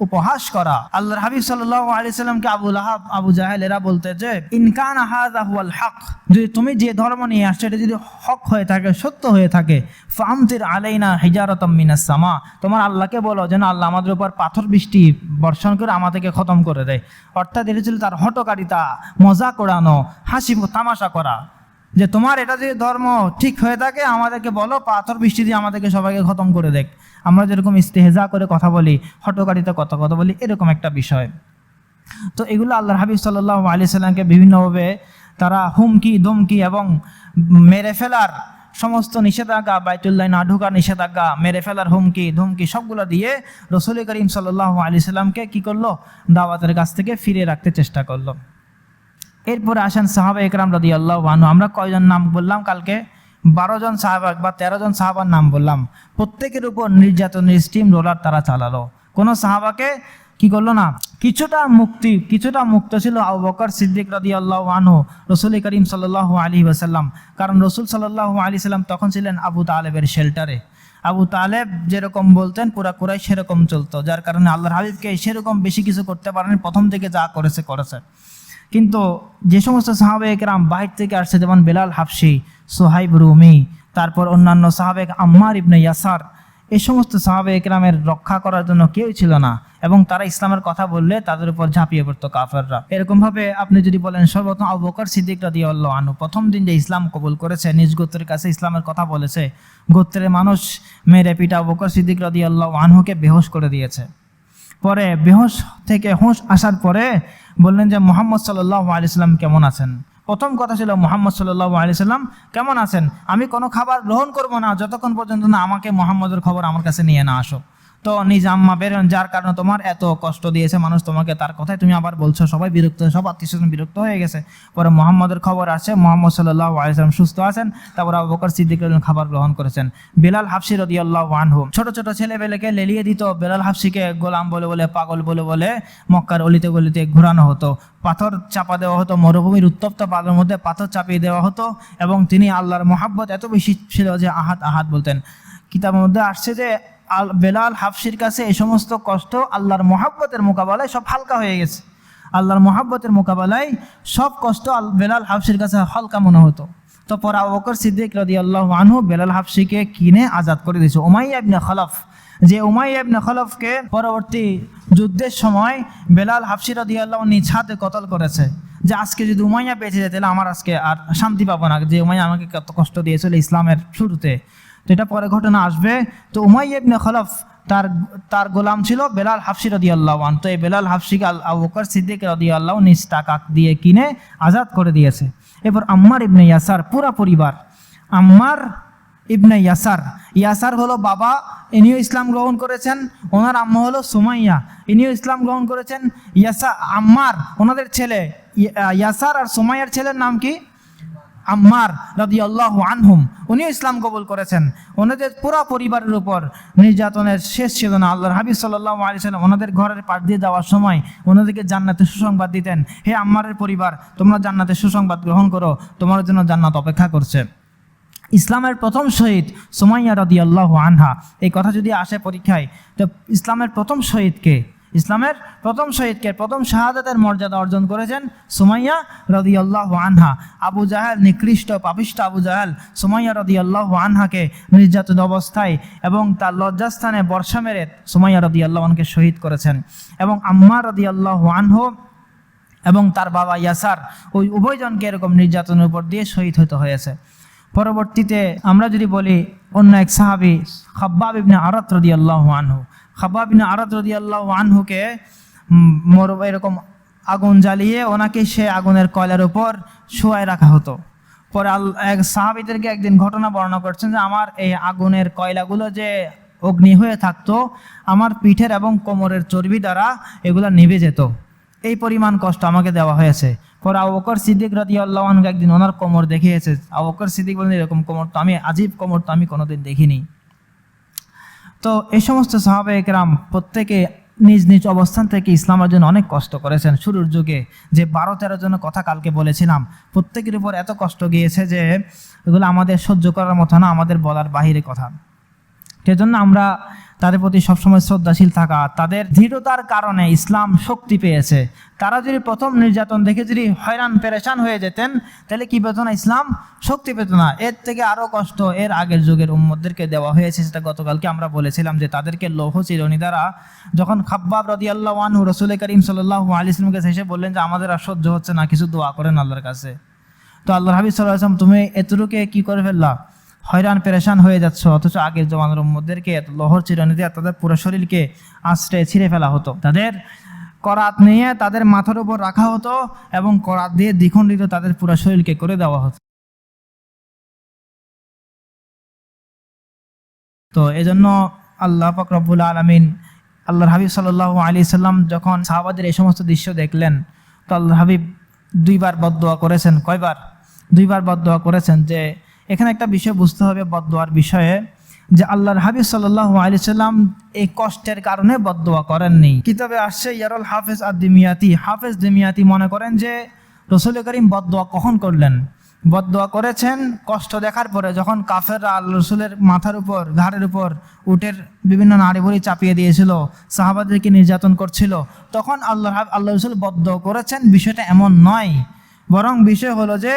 উপহাস করা। আল্লাহর হাবিব সাল্লাল্লাহু আলাইহি সাল্লামকে আবু লাহাব আবু জাহেল এরা বলতে যে ইনকান হাযা হুয়াল হক, যদি তুমি যে ধর্ম নিয়ে আসছো এটা যদি হক হয়ে থাকে, সত্য হয়ে থাকে, ফামতির আলাইনা হিজারাতাম মিনাস সামা, তোমার আল্লাহকে বলো যেন আল্লাহ আমাদের উপর পাথর বৃষ্টি বর্ষণ করে আমাদেরকে খতম করে দেয়। অর্থাৎ এটা ছিল তার হটকারিতা, মজা করানো, হাসি তামাশা করা, যে তোমার এটা যদি ধর্ম ঠিক হয়ে থাকে আমাদেরকে বলো, পাথর বৃষ্টি দিয়ে আমাদেরকে সবাইকে খতম করে দেখ। আমরা যেরকম ইস্তেহজা করে কথা বলি, হটকারিতা কথা বলি, এরকম একটা বিষয়। তো এগুলো আল্লাহর হাবিব সাল্লাল্লাহু আলাইহি সাল্লামকে বিভিন্নভাবে তারা হুমকি ধমকি এবং মেরে ফেলার সমস্ত নিষেধাজ্ঞা, বাইতুল্লাহ না ঢোকার নিষেধাজ্ঞা, মেরে ফেলার হুমকি ধমকি সবগুলো দিয়ে রসুল করিম সাল্লাল্লাহু আলাইহি সাল্লামকে কি করলো, দাওয়াতের কাছ থেকে ফিরে রাখতে চেষ্টা করলো। এরপরে আসেন সাহাবা একরাম রাদিয়াল্লাহু আনহু। আমরা কয়জন নাম বললাম কালকে? 12 জন সাহাবা বা 13 জন সাহাবার নাম বললাম। প্রত্যেকের উপর নির্যাতনের স্টিম রোলার তারা চালালো, কোনো সাহাবাকে কি করলো না। কিছুটা মুক্ত ছিল আবু বকর সিদ্দিক রাদিয়াল্লাহু আনহু, রসুল করিম সাল্লাল্লাহু আলাইহি ওয়াসাল্লাম। কারণ রসুল সাল্লাল্লাহু আলাইহি সাল্লাম তখন ছিলেন আবু তালেবের শেল্টারে। আবু তালেব যেরকম বলতেন পুরা কুরাইশ সেরকম চলতো, যার কারণে আল্লাহর হাবিবকে সেরকম বেশি কিছু করতে পারেনি, প্রথম থেকে যা করেছে। কিন্তু যে সমস্ত সাহাবায়ে কেরাম বাহির থেকে আসছে, যেমন বেলাল হাবশি, সোহাইব রুমি, তারপর অন্যান্য সাহাবে আম্মার ইবনে ইয়াসার, এই সমস্ত সাহাবায়ে কেরামের রক্ষা করার জন্য কেউ ছিল না এবং তারা ইসলামের কথা বললে তাদের উপর ঝাঁপিয়ে পড়তো কাফেররা। এরকমভাবে আপনি যদি বলেন সর্বপ্রথম আবু বকর সিদ্দিক রাদিয়াল্লাহু আনহু প্রথম দিন যে ইসলাম কবুল করেছে, নিজ গোত্রের কাছে ইসলামের কথা বলেছে, গোত্রের মানুষ মেরে পিটা আবু বকর সিদ্দিক রাদিয়াল্লাহু আনহুকে বেহুশ করে দিয়েছে। পরে বেহুশ থেকে হুঁশ আসার পরে বললেন যে মুহাম্মদ সাল্লাল্লাহু আলাইহি সাল্লাম কেমন আছেন। প্রথম কথা ছিল মুহাম্মদ সাল্লাল্লাহু আলাইহি সাল্লাম কেমন আছেন, আমি কোনো খাবার গ্রহণ করব না যতক্ষণ পর্যন্ত না আমাকে মুহাম্মদের খবর আমার কাছে নিয়ে না আসো। তো নিজ আম্মা বের হন, যার কারণে তোমার এত কষ্ট দিয়েছে মানুষ তোমাকে, তার কথাই তুমি আবার বলছো। সবাই বিরক্ত, সব আত্মীয়স্বজন বিরক্ত হয়ে গেছে। পরে মোহাম্মদের খবর আসে, মোহাম্মদ সাল্লাল্লাহু আলাইহি ওয়াসাল্লাম সুস্থ আছেন। তারপর আবু বকর সিদ্দিক রাদিয়াল্লাহু খাবার গ্রহণ করেছেন। বেলাল হাবশী রাদিয়াল্লাহু আনহু ছোট ছোট ছেলেবেলেকে লেলিয়ে দিত। বেলাল হাবশীকে গোলাম বলে বলে, পাগল বলে বলে মক্কার অলিতে গলিতে ঘোরানো হতো, পাথর চাপা দেওয়া হতো, মরুভূমির উত্তপ্ত বালুর মধ্যে পাথর চাপিয়ে দেওয়া হতো। এবং তিনি আল্লাহর মহাব্বত এত বেশি ছিল যে আহাদ আহাদ বলতেন। কিতাবের মধ্যে আসছে যে বেলাল হাবশীর কাছে এই সমস্ত কষ্ট আল্লাহর মহাব্বতের মোকাবেলায় সব হালকা হয়ে গেছে। আল্লাহর মহাব্বতের মোকাবেলায় সব কষ্ট বেলাল হাবশীর কাছে হালকা মনে হতো। তো পরে আবু বকর সিদ্দিক রাদিয়াল্লাহু আনহু বেলাল হাবশীকে কিনে আজাদ করে দিয়েছে। উমাইয়া ইবনে খলফ, যে উমাইয়া ইবনে খলফকে পরবর্তী যুদ্ধের সময় বেলাল হাবশী রাদিয়াল্লাহু নিজ হাতে কতল করেছে, যে আজকে যদি উমাইয়া বেঁচে যায় তাহলে আমার আজকে আর শান্তি পাবো না, যে উমাইয়া আমাকে কত কষ্ট দিয়েছিল ইসলামের শুরুতে। তো এটা পরে ঘটনা আসবে। তো উমাইয়া ইবনে খলফ তার গোলাম ছিল বেলাল হাবশী রাদিয়াল্লাহু আনহু। তো এই বেলাল হাবশীকে আবু বকর সিদ্দিক রাদিয়াল্লাহু নিজ টাকা দিয়ে কিনে আজাদ করে দিয়েছে। এরপর আম্মার ইবনে ইয়াসার পুরা পরিবার, আম্মার ইবনে ইয়াসার হলো বাবা, ইনিও ইসলাম গ্রহণ করেছেন। ওনার আম্মা হলো সুমাইয়া, ইনিও ইসলাম গ্রহণ করেছেন। আম্মার ওনাদের ছেলে, ইয়াসার আর সুমাইয়ার ছেলের নাম কি? আম্মার রাদিয়াল্লাহু আনহুম, উনিও ইসলাম কবুল করেছেন। ওনাদের পুরা পরিবারের উপর নির্যাতনের শেষ ছিল না। আল্লাহর হাবিব সাল্লাল্লাহু আলাইহি ওয়াসাল্লাম ওনাদের ঘরের পাশ দিয়ে যাওয়ার সময় ওনাদেরকে জান্নাতের সুসংবাদ দিতেন, হে আম্মারের পরিবার, তোমরা জান্নাতের সুসংবাদ গ্রহণ করো, তোমার জন্য জান্নাত অপেক্ষা করছে। ইসলামের প্রথম শহীদ সুমাইয়া রাদিয়াল্লাহু আনহা, এই কথা যদি আসে পরীক্ষায়, তো ইসলামের প্রথম শহীদকে, ইসলামের প্রথম শহীদকে, প্রথম শাহাদাতের মর্যাদা অর্জন করেছেন সুমাইয়া রাদিয়াল্লাহু আনহা। আবু জাহেল, নিকৃষ্ট পাপিষ্ঠ আবু জাহেল সুমাইয়া রাদিয়াল্লাহু আনহাকে নির্যাতিত অবস্থায় এবং তার লজ্জাস্থানে বর্ষা মেরে সুমাইয়া রাদিয়াল্লাহু আনহাকে শহীদ করেছেন। এবং আম্মার রাদিয়াল্লাহু আনহু এবং তার বাবা ইয়াসার, ওই উভয়জনকে এরকম নির্যাতনের উপর দিয়ে শহীদ হতে হয়েছে। পরবর্তীতে আমরা যদি বলি অন্য এক সাহাবী খাব্বাব ইবনে আরাত রাদিয়াল্লাহু আনহু, খাব্বাব ইবনে আরাত রাদিয়াল্লাহু আনহুকে এরকম আগুন জ্বালিয়ে ওনাকে সে আগুনের কয়লার উপর শোয়ায় রাখা হতো। পরে এক সাহাবীদেরকে একদিন ঘটনা বর্ণনা করছেন যে আমার এই আগুনের কয়লাগুলো যে অগ্নি হয়ে থাকতো, আমার পিঠের এবং কোমরের চর্বি দ্বারা এগুলো নিভে যেত, এই পরিমাণ কষ্ট আমাকে দেওয়া হয়েছে। পরে আবু বকর সিদ্দিক রাদিয়াল্লাহু আনহু একদিন ওনার কোমর দেখিয়েছে। আবু বকর সিদ্দিক বলেন, এরকম কোমর তো আমি, আজীব কোমর তো আমি কোনোদিন দেখিনি। তো এই সমস্ত সাহাবায়ে কেরাম প্রত্যেকে নিজ নিজ অবস্থান থেকে ইসলামের জন্য অনেক কষ্ট করেছেন। শুরুর যুগে যে 12-13 জনের কথা কালকে বলেছিলাম, প্রত্যেকের উপর এত কষ্ট গিয়েছে যে এগুলো আমাদের সহ্য করার মতো না, আমাদের বলার বাহিরে কথা। সেজন্য আমরা তাদের প্রতি সবসময় শ্রদ্ধাশীল থাকা, তাদের দৃঢ়তার কারণে ইসলাম শক্তি পেয়েছে। তারা যদি প্রথম নির্যাতন দেখে যদি হয়রান পেরেশান হয়ে যেতেন, তাহলে কি পেত না? ইসলাম শক্তি পেত না। এর থেকে আরও কষ্ট এর আগের যুগের উম্মতদেরকে দেওয়া হয়েছে। সেটা গতকালকে আমরা বলেছিলাম যে তাদেরকে লৌহ চিরুনি দ্বারা, যখন খাব্বাব রাদিয়াল্লাহু আনহু রাসূল করিম সাল্লাল্লাহু আলাইহি ওয়াসাল্লামের কাছে এসে বললেন যে আমাদের আর সহ্য হচ্ছে না, কিছু দোয়া করেন আল্লাহর কাছে। তো আল্লাহর হাবিব সাল্লাল্লাহু আলাইহি ওয়াসাল্লাম, তুমি এতটুকু কি করে ফেললা, হয়রান পেরেশান হয়ে যাচ্ছ, অথচ আগের জমানার উম্মতদেরকে লোহর চিরুনি দিয়ে তাদের পুরো শরীরকে আঁচড়ে ছিঁড়ে ফেলা হতো। তাদের করাত নিয়ে তাদের মাথার উপর রাখা হতো এবং করাত দিয়ে দ্বিখণ্ডিত তাদের পুরো শরীরকে করে দেওয়া হতো। তো এজন্য আল্লাহ পাক রব্বুল আলামিন, আল্লাহর হাবিব সাল্লাল্লাহু আলাইহি সাল্লাম যখন সাহাবাদের এই সমস্ত দৃশ্য দেখলেন, তো আল্লাহর হাবিব 2 বার বদদোয়া করেছেন। কয়বার? 2 বার বদদোয়া করেছেন। যে এখানে একটা বিষয় বুঝতে হবে বদদোয়ার বিষয়ে, যে আল্লাহর হাবিব সাল্লাল্লাহু আলাইহি সাল্লাম এই কষ্টের কারণে বদদোয়া করেননি। কিতাবে আসছে ইয়ারুল হাফেজ আদ-দিমিয়াতি, হাফেজ দিমিয়াতি মনে করেন যে রাসূল করিম বদদোয়া কখন করলেন? বদদোয়া করেছেন কষ্ট দেখার পরে, যখন কাফেররা আল্লাহ রাসূলের মাথার উপর, ঘাড়ের উপর উটের বিভিন্ন নাড়িভুড়ি চাপিয়ে দিয়েছিল, সাহাবাদেরকে নির্যাতন করছিল, তখন আল্লাহ রাসূল বদদোয়া করেছেন। বিষয়টা এমন নয়, বরং বিষয় হলো যে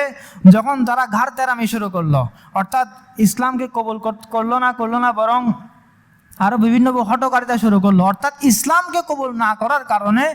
যখন তারা ঘাড় তেরামি শুরু করলো, অর্থাৎ ইসলামকে কবুল করলো না, বরং আরও বিভিন্ন হটকারিতা শুরু করলো, অর্থাৎ ইসলামকে কবুল না করার কারণে,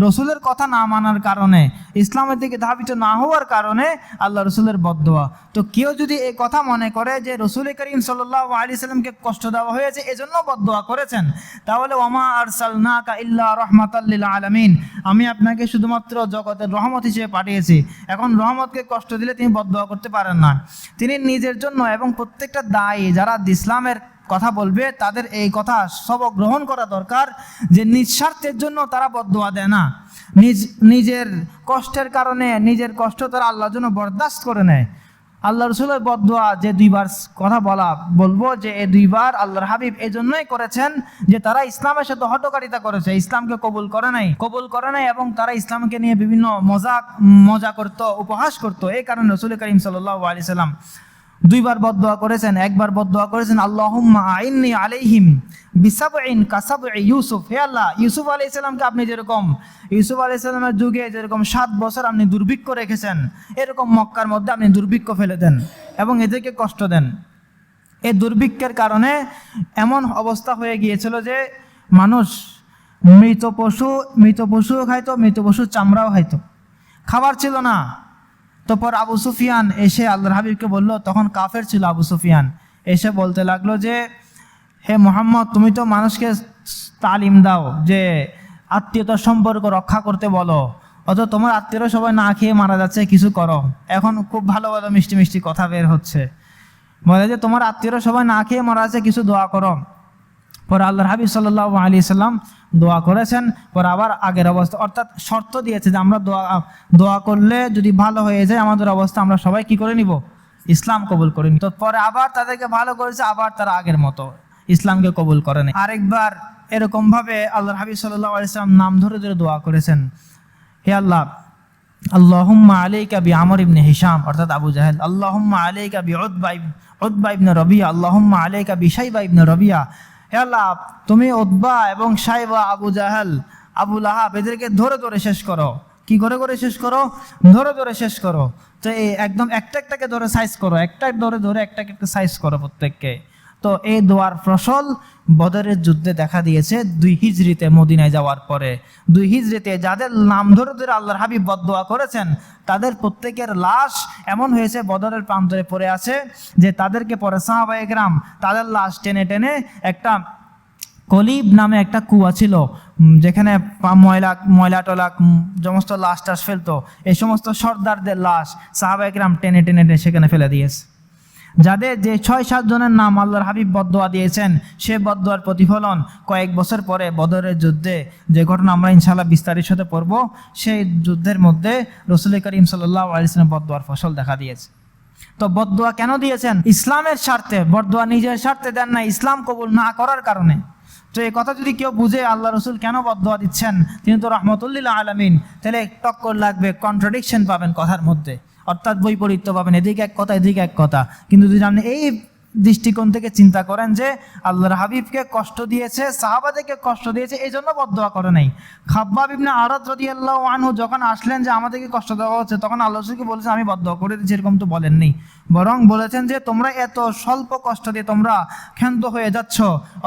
রসুলের কথা না মানার কারণে, ইসলামের দিকে ধাবিত না হওয়ার কারণে আল্লাহ রসুলের বদদোয়া। তো কেউ যদি এই কথা মনে করে যে রসুল করিম সাল্লাল্লাহু আলাইহি সাল্লামকে কষ্ট দেওয়া হয়েছে এজন্য বদদোয়া করেছেন, তাহলে ওয়ামা আরসালনাকা ইল্লা রাহমাতাল লিল আলামিন, আমি আপনাকে শুধুমাত্র জগতের রহমত হিসেবে পাঠিয়েছি। এখন রহমতকে কষ্ট দিলে তিনি বদদোয়া করতে পারেন না। তিনি নিজের জন্য এবং প্রত্যেকটা দায়ী যারা ইসলামের কথা বলবে তাদের এই কথা সবক গ্রহণ করা দরকার যে নিঃস্বার্থের জন্য তারা বদদোয়া দেয় না, নিজের কষ্টের কারণে নিজের কষ্ট তারা আল্লাহর জন্য বরদাস্ত করে নেয়। আল্লাহ রসুলের বদদোয়া যে দুইবার কথা বলবো যে এই দুইবার আল্লাহর হাবিব এই জন্যই করেছেন যে তারা ইসলামের সাথে হটকারিতা করেছে, ইসলামকে কবুল করে নাই এবং তারা ইসলামকে নিয়ে বিভিন্ন মজা করতো, উপহাস করতো। এই কারণে রাসূল করিম সাল্লাল্লাহু আলাইহি সাল্লাম দুইবার বদদোয়া করেছেন। একবার বদদোয়া করেছেন আল্লাহুম্মা আইন্নি আলাইহিম বিসাবইন কাসাবই ইউসুফ, হে আল্লাহ ইউসুফ আলাইহিস সালামকে আপনি যেরকম ইউসুফ আলাইহিস সালামের যুগে যেরকম 7 বছর আপনি দুর্ভিক্ষ রেখেছেন, এরকম মক্কার মধ্যে আপনি দুর্ভিক্ষ ফেলে দেন এবং এদেরকে কষ্ট দেন। এই দুর্ভিক্ষের কারণে এমন অবস্থা হয়ে গিয়েছিল যে মানুষ মৃত পশুও খাইতো, মৃত পশুর চামড়াও খাইতো, খাবার ছিল না। তারপর আবু সুফিয়ান এসে আল্লাহর হাবিবকে বলল, তখন কাফের ছিল আবু সুফিয়ান, এসে বলতে লাগলো যে হে মুহাম্মদ, তুমি তো মানুষকে তালিম দাও যে আত্মীয়তার সম্পর্ক রক্ষা করতে বলো, অথচ তোমার আত্মীয়রা সবাই না খেয়ে মারা যাচ্ছে, কিছু করো। এখন খুব ভালো ভালো মিষ্টি মিষ্টি কথা বের হচ্ছে, বলে যে তোমার আত্মীয়রা সবাই না খেয়ে মারা যাচ্ছে, কিছু দোয়া করো। পরে আল্লাহর হাবিব সাল্লাল্লাহু আলাইহি সাল্লাম দোয়া করেছেন। পরে আবার আগের অবস্থা, অর্থাৎ শর্ত দিয়েছে যে আমরা দোয়া করলে যদি ভালো হয়ে যায় আমাদের অবস্থা, আমরা সবাই কি করে নিব? ইসলাম কবুল করে নিব। তো পরে আবার তাদেরকে ভালো করেছে, আবার তারা আগের মতো ইসলামকে কবুল করে নেয়। আরেকবার এরকম ভাবে আল্লাহর হাবিব সাল্লাল্লাহু আলাইহি সাল্লাম নাম ধরে ধরে দোয়া করেছেন, হে আল্লাহ আল্লাহুম্মা আলাইকা বি আমর ইবনে হিশাম অর্থাৎ আবু জাহেল, আল্লাহুম্মা আলাইকা বি উতবা ইবনে রবিয়া, আল্লাহুম্মা আলাইকা বি শাইবা ইবনে রবিয়া, হে আল্লাহ তুমি উতবা এবং শাইবা, আবু জাহেল, আবু লাহাব এদেরকে ধরে ধরে শেষ করো। কি করে করে শেষ করো? ধরে ধরে শেষ করো। তো এই একদম একটাকে ধরে সাইজ করো, একটা ধরে একটাকে সাইজ করো প্রত্যেককে। তো এই দোয়ার ফসল বদরের যুদ্ধে দেখা দিয়েছে 2 হিজরিতে, মদিনায় যাওয়ার পরে 2 হিজরিতে যাদের নাম ধরে ধরে আল্লাহর হাবিব বদদোয়া করেছেন তাদের প্রত্যেকের লাশ এমন হয়েছে বদরের প্রান্তরে পড়ে আছে যে তাদেরকে পরে সাহাবায়ে কেরাম তাদের লাশ টেনে টেনে একটা কলিব নামে একটা কুয়া ছিল যেখানে ময়লা টলা সমস্ত লাশ টাশ ফেলতো, এই সমস্ত সর্দারদের লাশ সাহাবায়ে কেরাম টেনে টেনে সেখানে ফেলে দিয়েছে। যাদের যে 6-7 জনের নাম আল্লাহর হাবিব বদদোয়া দিয়েছেন, সে বদদোয়ার প্রতিফলন কয়েক বছর পরে বদরের যুদ্ধে, যে ঘটনা আমরা ইনশাআল্লাহ বিস্তারিত সাথে পড়ব, সেই যুদ্ধের মধ্যে রাসূল করিম সাল্লাল্লাহু আলাইহি ওয়াসাল্লাম বদদোয়ার ফসল দেখা দিয়েছে। তো বদদোয়া কেন দিয়েছেন? ইসলামের স্বার্থে। বদদোয়া নিজের স্বার্থে দেন না, ইসলাম কবুল না করার কারণে। তো এই কথা যদি কেউ বুঝে আল্লাহ রসুল কেন বদদোয়া দিচ্ছেন, তিনি তো রাহমাতুল আলামিন, তাহলে টক্কর লাগবে, কন্ট্রাডিকশন পাবেন কথার মধ্যে, অর্থাৎ বৈপরীত্য পাবেন, এদিকে এক কথা এদিকে এক কথা। কিন্তু যদি আপনি এই দৃষ্টিকোণ থেকে চিন্তা করেন যে আল্লাহর হাবিবকে কষ্ট দিয়েছে, সাহাবাদেরকে কষ্ট দিয়েছে, এই জন্য বদদোয়া করে নাই। খাব্বাব ইবনে আরাদ রাদিয়াল্লাহু আনহু যখন আসলেন যে আমাদেরকে কষ্ট দেওয়া হচ্ছে, তখন আল্লাহ রসুলকে বলেছেন আমি বদদোয়া করে দিচ্ছি, এরকম তো বলেননি, বরং বলেছেন যে তোমরা এত স্বল্প কষ্ট দিয়ে তোমরা ক্ষান্ত হয়ে যাচ্ছ,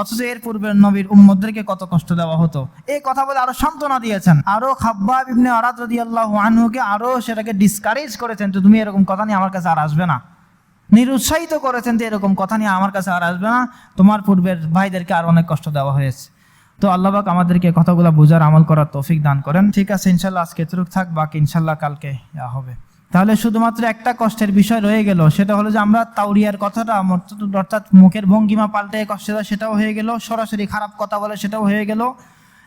অথচ এর পূর্বের নবীর উম্মতদেরকে কত কষ্ট দেওয়া হতো। এই কথা বলে আরো সান্ত্বনা দিয়েছেন, আরো খাব্বাব ইবনে আরাদ রাদিয়াল্লাহু আনহুকে আরো সেটাকে ডিসকারেজ করেছেন, তো তুমি এরকম কথা নিয়ে আমার কাছে আর আসবে না, নিরুৎসাহিত করেছেন যে এরকম কথা নিয়ে আমার কাছে আর আসবে না, তোমার পূর্বের ভাইদেরকে আর অনেক কষ্ট দেওয়া হয়েছে। তো আল্লাহ পাক আমাদেরকে কথাগুলো বোঝার আমল করার তৌফিক দান করেন। ঠিক আছে, ইনশাল্লাহ আজকে এতটুকু থাক, বাকি ইনশাল্লাহ কালকে হবে। তাহলে শুধুমাত্র একটা কষ্টের বিষয় রয়ে গেল, সেটা হলো যে আমরা তাওরিয়ার কথাটা অর্থাৎ মুখের ভঙ্গিমা পাল্টে কষ্ট দেওয়া সেটাও হয়ে গেল, সরাসরি খারাপ কথা বলে সেটাও হয়ে গেল,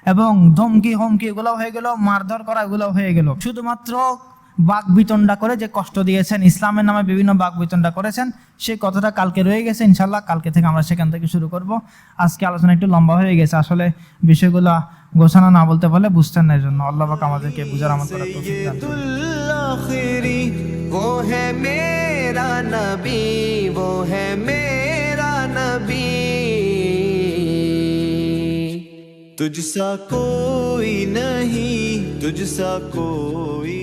এবং ধমকি হমকি এগুলোও হয়ে গেল, মারধর করা এগুলোও হয়ে গেল। শুধুমাত্র বাক বিতণ্ডা করে যে কষ্ট দিয়েছেন, ইসলামের নামে বিভিন্ন বাক বিতণ্ডা করেছেন, সেই কথাটা কালকে রয়ে গেছে। ইনশাল্লাহ কালকে থেকে আমরা সেখান থেকে শুরু করব। আজকে আলোচনা একটু লম্বা হয়ে গেছে, আসলে বিষয়গুলো গোছানো না বলতে পারলে বুঝতেন না, এই জন্য আল্লাহ পাক আমাদেরকে বুঝার আমল করার তৌফিক দান করুন। वो है मेरा नबी, वो है मेरा नबी, तुझसा कोई नहीं, तुझसा कोई